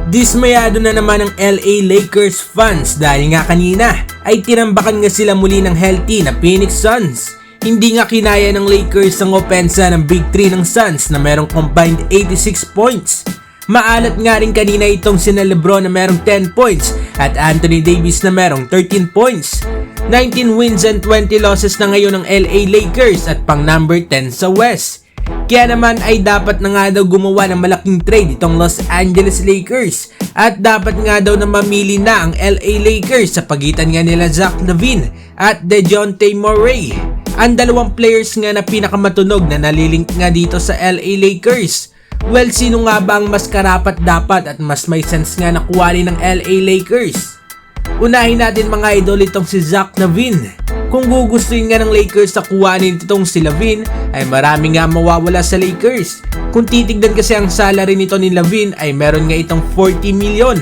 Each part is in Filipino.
Dismayado na naman ang LA Lakers fans dahil nga kanina ay tinambakan nga sila muli ng healthy na Phoenix Suns. Hindi nga kinaya ng Lakers ang opensa ng Big 3 ng Suns na merong combined 86 points. Maalat nga rin kanina itong sina LeBron na merong 10 points at Anthony Davis na merong 13 points. 19 wins and 20 losses na ngayon ng LA Lakers at pang number 10 sa West. Kaya naman ay dapat na nga daw gumawa ng malaking trade itong Los Angeles Lakers at dapat nga daw na mamili na ang LA Lakers sa pagitan nga nila Zach LaVine at DeJounte Murray. Ang dalawang players nga na pinakamatunog na nalilink nga dito sa LA Lakers. Well, sino nga ba ang mas karapat dapat at mas may sense nga na kuwanin ng LA Lakers? Unahin natin mga idol itong si Zach LaVine. Kung gugustuhin nga ng Lakers na kuwanin itong si LaVine ay marami nga mawawala sa Lakers. Kung titignan kasi ang salary nito ni LaVine ay meron nga itong 40 million.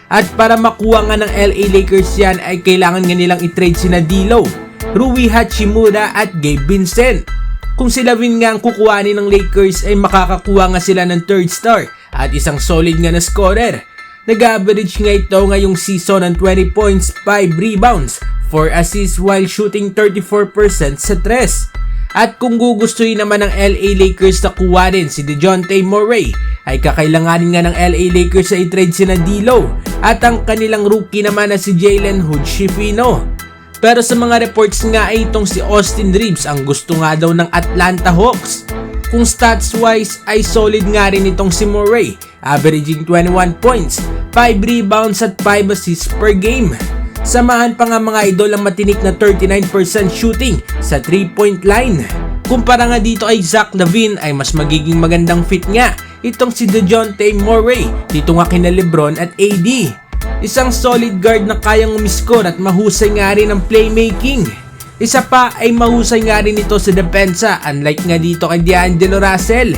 At para makuha nga ng LA Lakers yan ay kailangan nga nilang i-trade sina D'Lo, Rui Hachimura at Gabe Vincent. Kung si LaVine nga ang kukuhanin ng Lakers ay makakakuha nga sila ng third star at isang solid nga na scorer. Nag-average nga ito ngayong season ng 20 points, 5 rebounds, 4 assists while shooting 34% sa 3. At kung gugustuhin naman ng LA Lakers na kuwanin si DeJounte Murray ay kakailanganin nga ng LA Lakers na i-trade sina D'Lo at ang kanilang rookie naman na si Jalen Hood-Schifino. Pero sa mga reports nga ay itong si Austin Reeves ang gusto nga daw ng Atlanta Hawks. Kung stats wise ay solid nga rin itong si Murray, averaging 21 points, 5 rebounds at 5 assists per game. Samahan pa nga mga idol ang matinik na 39% shooting sa 3-point line. Kumpara nga dito ay Zach LaVine ay mas magiging magandang fit nga itong si DeJounte Murray dito nga kina LeBron at AD. Isang solid guard na kayang umiskor at mahusay nga rin ang playmaking. Isa pa ay mahusay nga rin ito sa depensa unlike nga dito kay D'Angelo Russell.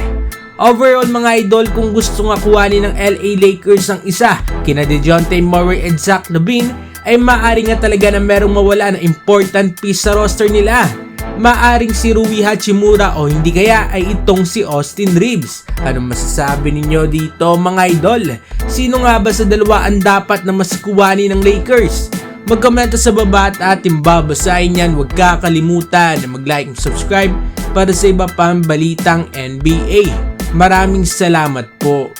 Overall mga idol, kung gusto nga kuhanin ng LA Lakers ang isa kina DeJounte Murray at Zach LaVine ay maaari nga talaga na merong mawala na important piece sa roster nila. Maaring si Rui Hachimura o hindi kaya ay itong si Austin Reeves. Anong masasabi ninyo dito mga idol? Sino nga ba sa dalawa ang dapat na mas kuhanin ng Lakers? Magkomento sa baba at ating babasahin yan. Huwag kakalimutan na mag-like and subscribe para sa iba pang balitang NBA. Maraming salamat po.